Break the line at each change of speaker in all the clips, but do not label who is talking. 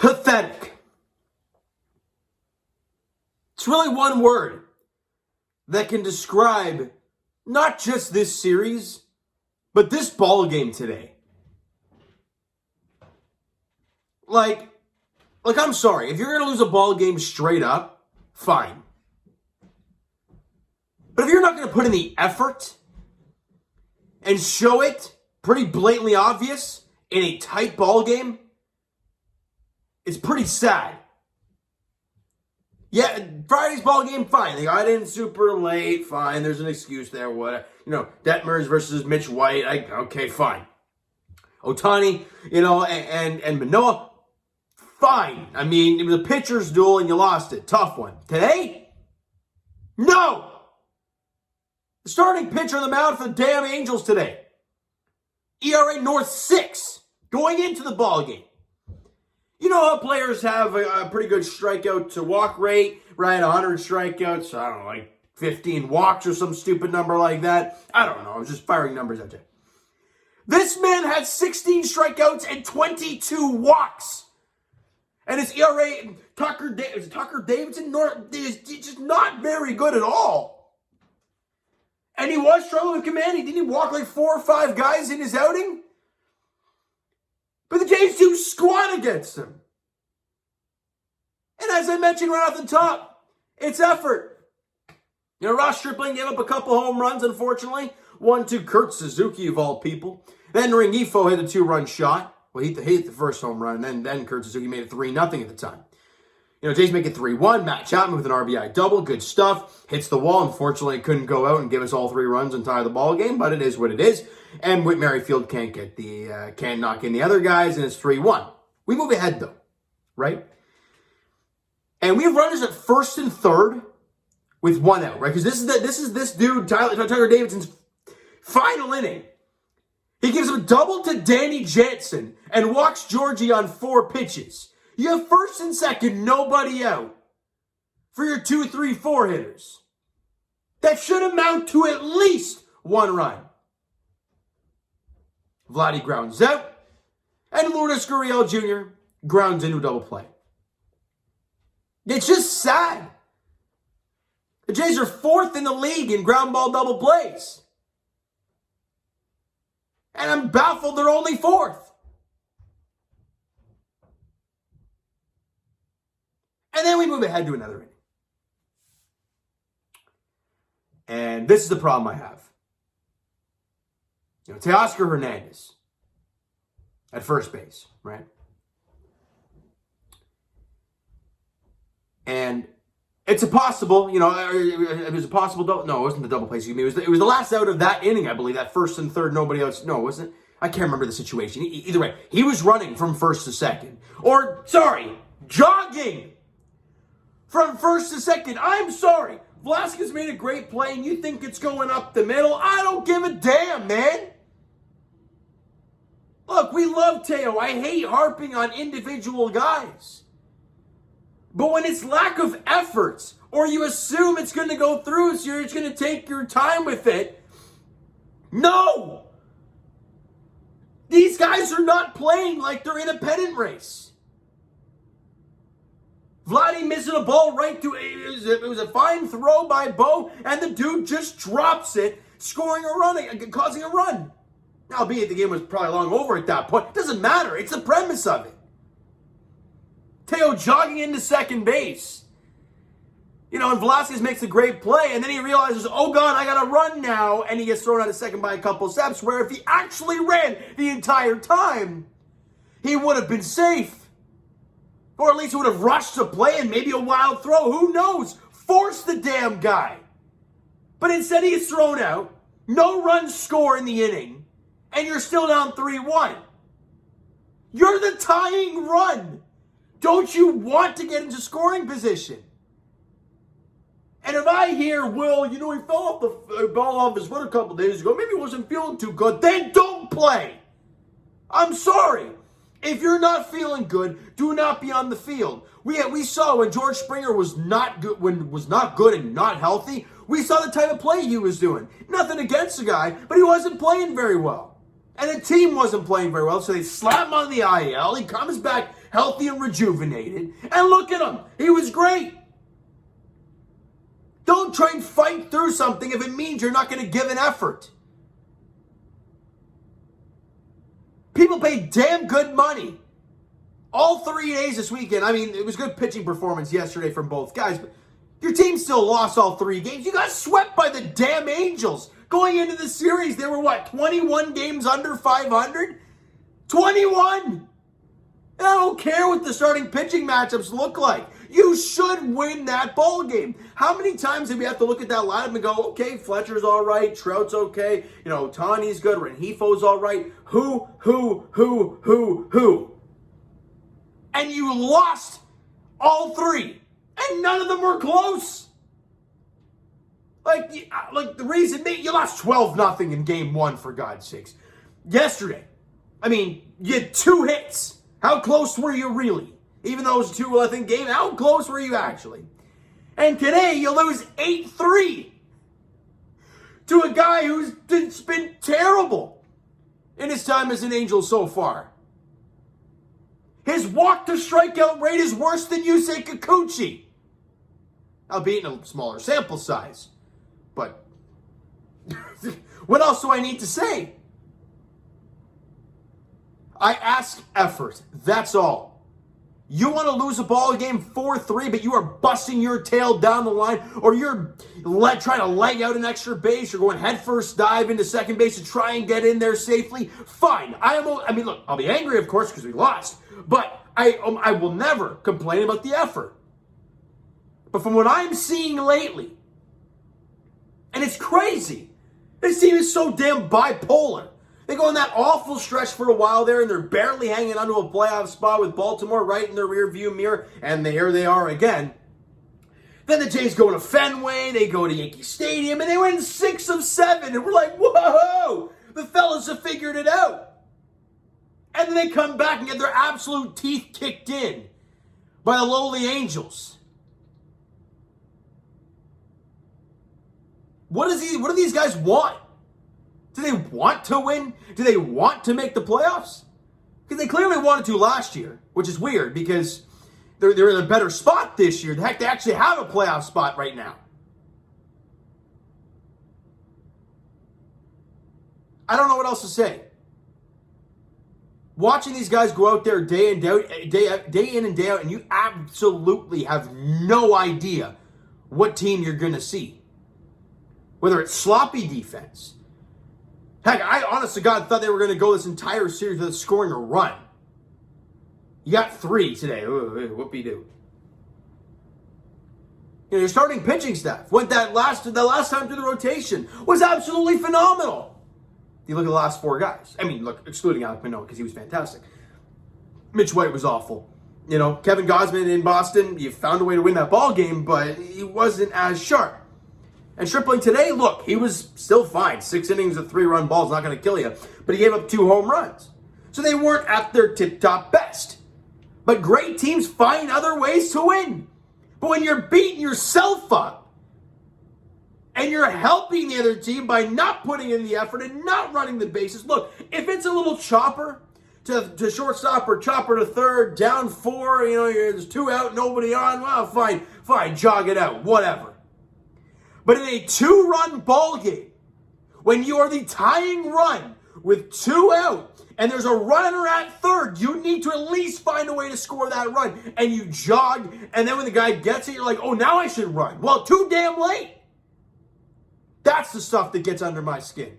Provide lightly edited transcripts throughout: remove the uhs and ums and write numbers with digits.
Pathetic. It's really one word that can describe not just this series, but this ball game today. Like I'm sorry, if you're going to lose a ball game straight up, fine. But if you're not going to put in the effort and show it pretty blatantly obvious in a tight ball game, it's pretty sad. Yeah, Friday's ball game, fine. They got in super late, fine. There's an excuse there. What, Detmers versus Mitch White. Okay, fine. Otani, and Manoah, fine. I mean, it was a pitcher's duel and you lost it. Tough one. Today? No! The starting pitcher on the mound for the damn Angels today. ERA north 6 going into the ball game. You know how players have a pretty good strikeout to walk rate, right? 100 strikeouts, I don't know, like 15 walks or some stupid number like that. I don't know. I was just firing numbers at you. This man had 16 strikeouts and 22 walks. And his ERA, Tucker Davidson, is just not very good at all. And he was struggling with command. Didn't he walk like 4 or 5 guys in his outing? But the Jays do squat against him. And as I mentioned right off the top, it's effort. Ross Stripling gave up a couple home runs, unfortunately. One to Kurt Suzuki, of all people. Then Rengifo hit a 2-run shot. Well, he hit the first home run, and then Kurt Suzuki made it 3-0 at the time. Jays make it 3-1. Matt Chapman with an RBI double. Good stuff. Hits the wall. Unfortunately, couldn't go out and give us all 3 runs and tie the ball game, but it is what it is. And Whit Merrifield can't knock in the other guys, and it's 3-1. We move ahead, though, right? And we have runners at first and third with 1 out, right? Because this is this dude, Tyler Davidson's final inning. He gives him a double to Danny Jansen and walks Georgie on 4 pitches. You have first and second, nobody out for your 2, 3, 4 hitters. That should amount to at least 1 run. Vladdy grounds out, and Lourdes Gurriel Jr. grounds into a double play. It's just sad. The Jays are 4th in the league in ground ball double plays. And I'm baffled they're only 4th. And then we move ahead to another inning. And this is the problem I have. Teoscar Hernandez at first base, right? And it's a possible, it was a possible double. No, it wasn't the double play. It was the last out of that inning, I believe. That first and third, nobody else. No, it wasn't. I can't remember the situation. Either way, he was running from first to second. Jogging from first to second. I'm sorry. Velasquez made a great play, and you think it's going up the middle. I don't give a damn, man. Look, we love Teo. I hate harping on individual guys. But when it's lack of efforts, or you assume it's going to go through, so you're just going to take your time with it. No! These guys are not playing like they're in a pennant race. Vladdy missing a ball right to it was a fine throw by Bo, and the dude just drops it, scoring a run, causing a run. Albeit the game was probably long over at that point. It doesn't matter. It's the premise of it. Teo jogging into second base. And Velasquez makes a great play, and then he realizes, oh God, I got to run now, and he gets thrown out of second by a couple steps, where if he actually ran the entire time, he would have been safe. Or at least he would have rushed to play and maybe a wild throw. Who knows? Force the damn guy. But instead he gets thrown out. No runs score in the inning. And you're still down 3-1. You're the tying run. Don't you want to get into scoring position? And if I hear, well, he fell off the ball off his foot a couple days ago. Maybe he wasn't feeling too good. Then don't play. I'm sorry. If you're not feeling good, do not be on the field. We saw when George Springer was not good and not healthy, we saw the type of play he was doing. Nothing against the guy, but he wasn't playing very well. And the team wasn't playing very well, so they slap him on the IL. He comes back healthy and rejuvenated. And look at him. He was great. Don't try and fight through something if it means you're not going to give an effort. People pay damn good money. All 3 days this weekend. I mean, it was good pitching performance yesterday from both guys, but your team still lost all 3 games. You got swept by the damn Angels. Going into the series, they were what, 21 games under 500? 21! And I don't care what the starting pitching matchups look like. You should win that ball game. How many times did we have to look at that lineup and go, okay, Fletcher's all right, Trout's okay, Tani's good, Rengifo's all right. Who? And you lost all 3. And none of them were close. Like the reason you lost 12-0 in game 1, for God's sakes. Yesterday, I mean, you had 2 hits. How close were you really? Even though it was a 2-0 game, how close were you actually? And today, you lose 8-3 to a guy who's been terrible in his time as an Angel so far. His walk-to-strikeout rate is worse than Yusei Kikuchi. Albeit in a smaller sample size. But what else do I need to say? I ask effort. That's all. You want to lose a ball game 4-3, but you are busting your tail down the line, or you're trying to leg out an extra base, you're going headfirst dive into second base to try and get in there safely. Fine. Look, I'll be angry, of course, because we lost, but I will never complain about the effort. But from what I'm seeing lately, and it's crazy, this team is so damn bipolar. They go on that awful stretch for a while there, and they're barely hanging onto a playoff spot with Baltimore right in their rearview mirror, and here they are again. Then the Jays go to Fenway, they go to Yankee Stadium, and they win 6 of 7, and we're like, whoa, the fellas have figured it out. And then they come back and get their absolute teeth kicked in by the lowly Angels. What do these guys want? Do they want to win? Do they want to make the playoffs? Because they clearly wanted to last year, which is weird because they're in a better spot this year. Heck, they actually have a playoff spot right now. I don't know what else to say. Watching these guys go out there day in and day out, and you absolutely have no idea what team you're going to see. Whether it's sloppy defense. Heck, I honest to God thought they were going to go this entire series without scoring a run. You got 3 today. Whoopie-doo. Your starting pitching staff went the last time through the rotation was absolutely phenomenal. You look at the last 4 guys. I mean, look, excluding Alec Manoah because he was fantastic. Mitch White was awful. Kevin Gausman in Boston, you found a way to win that ball game, but he wasn't as sharp. And Stripling today, look, he was still fine. 6 innings of 3-run balls, not going to kill you. But he gave up 2 home runs. So they weren't at their tip-top best. But great teams find other ways to win. But when you're beating yourself up, and you're helping the other team by not putting in the effort and not running the bases, look, if it's a little chopper to shortstop or chopper to third, down 4, there's 2 out, nobody on, well, fine, jog it out, whatever. But in a 2-run ball game, when you are the tying run with 2 out, and there's a runner at third, you need to at least find a way to score that run. And you jog, and then when the guy gets it, you're like, oh, now I should run. Well, too damn late. That's the stuff that gets under my skin.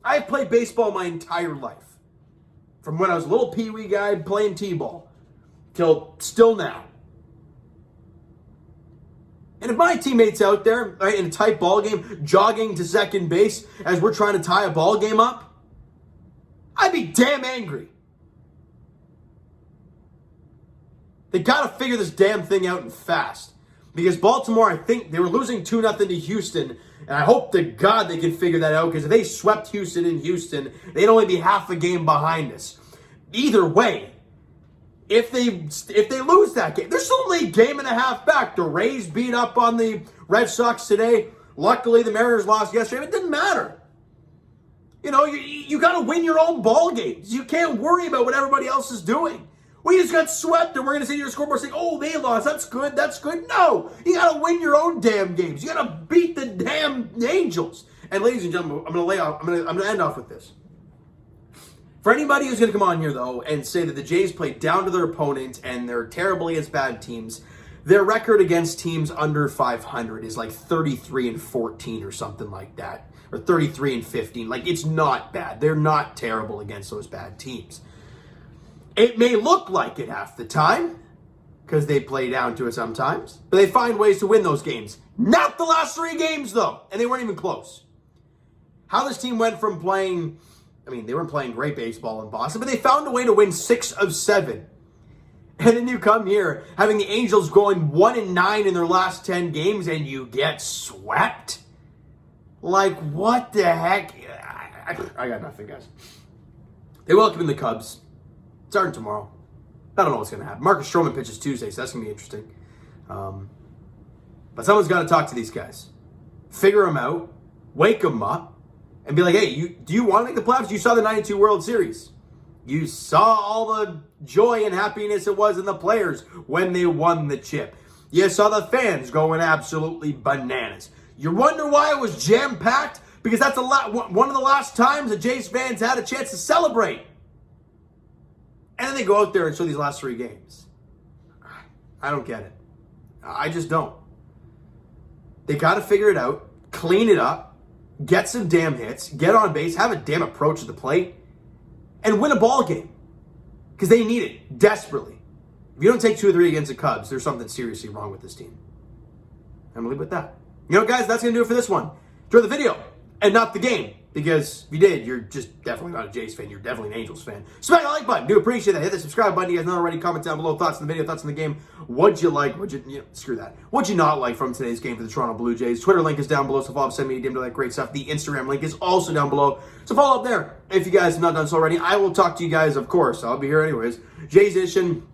I've played baseball my entire life. From when I was a little pee-wee guy playing t-ball, till still now. And if my teammates out there, right, in a tight ball game, jogging to second base as we're trying to tie a ball game up, I'd be damn angry. They got to figure this damn thing out and fast. Because Baltimore, I think they were losing 2-0 to Houston, and I hope to God they can figure that out, because if they swept Houston in Houston, they'd only be half a game behind us. Either way, if they lose that game, they're still only a game and a half back. The Rays beat up on the Red Sox today. Luckily, the Mariners lost yesterday. It didn't matter. You got to win your own ball games. You can't worry about what everybody else is doing. We just got swept, and we're going to see your scoreboard saying, oh, they lost. That's good. That's good. No. You got to win your own damn games. You got to beat the damn Angels. And ladies and gentlemen, I'm going to end off with this. For anybody who's going to come on here, though, and say that the Jays played down to their opponent and they're terrible against bad teams, their record against teams under 500 is like 33-14 or something like that. Or 33-15. Like, it's not bad. They're not terrible against those bad teams. It may look like it half the time, because they play down to it sometimes, but they find ways to win those games. Not the last 3 games, though, and they weren't even close. How this team went from playing, I mean, they weren't playing great baseball in Boston, but they found a way to win 6 of 7. And then you come here, having the Angels going 1-9 in their last 10 games, and you get swept? Like, what the heck? I got nothing, guys. They welcome in the Cubs. Starting tomorrow. I don't know what's going to happen. Marcus Stroman pitches Tuesday, so that's going to be interesting. But someone's got to talk to these guys. Figure them out. Wake them up. And be like, hey, do you want to make the playoffs? You saw the 92 World Series. You saw all the joy and happiness it was in the players when they won the chip. You saw the fans going absolutely bananas. You wonder why it was jam-packed? Because that's one of the last times the Jays fans had a chance to celebrate. And then they go out there and show these last 3 games. I don't get it. I just don't. They got to figure it out, clean it up, get some damn hits, get on base, have a damn approach to the plate, and win a ball game. Because they need it desperately. If you don't take 2 or 3 against the Cubs, there's something seriously wrong with this team. I'm going to leave it with that. You know, guys, that's going to do it for this one. Enjoy the video and not the game. Because if you did, you're just definitely not a Jays fan. You're definitely an Angels fan. Smack the like button. Do appreciate that. Hit the subscribe button. You guys not already. Comment down below. Thoughts on the video. Thoughts on the game. What'd you like? Screw that. What'd you not like from today's game for the Toronto Blue Jays? Twitter link is down below. So follow up, send me a DM to that great stuff. The Instagram link is also down below. So follow up there. If you guys have not done so already, I will talk to you guys, of course. I'll be here anyways. Jays Edition.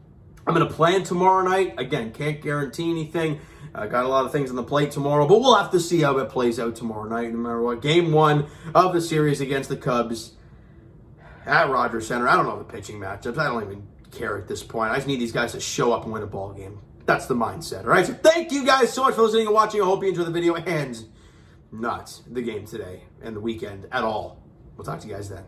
I'm going to plan tomorrow night. Again, can't guarantee anything. I got a lot of things on the plate tomorrow, but we'll have to see how it plays out tomorrow night, no matter what. Game 1 of the series against the Cubs at Rogers Center. I don't know the pitching matchups. I don't even care at this point. I just need these guys to show up and win a ball game. That's the mindset, all right? So thank you guys so much for listening and watching. I hope you enjoyed the video and not the game today and the weekend at all. We'll talk to you guys then.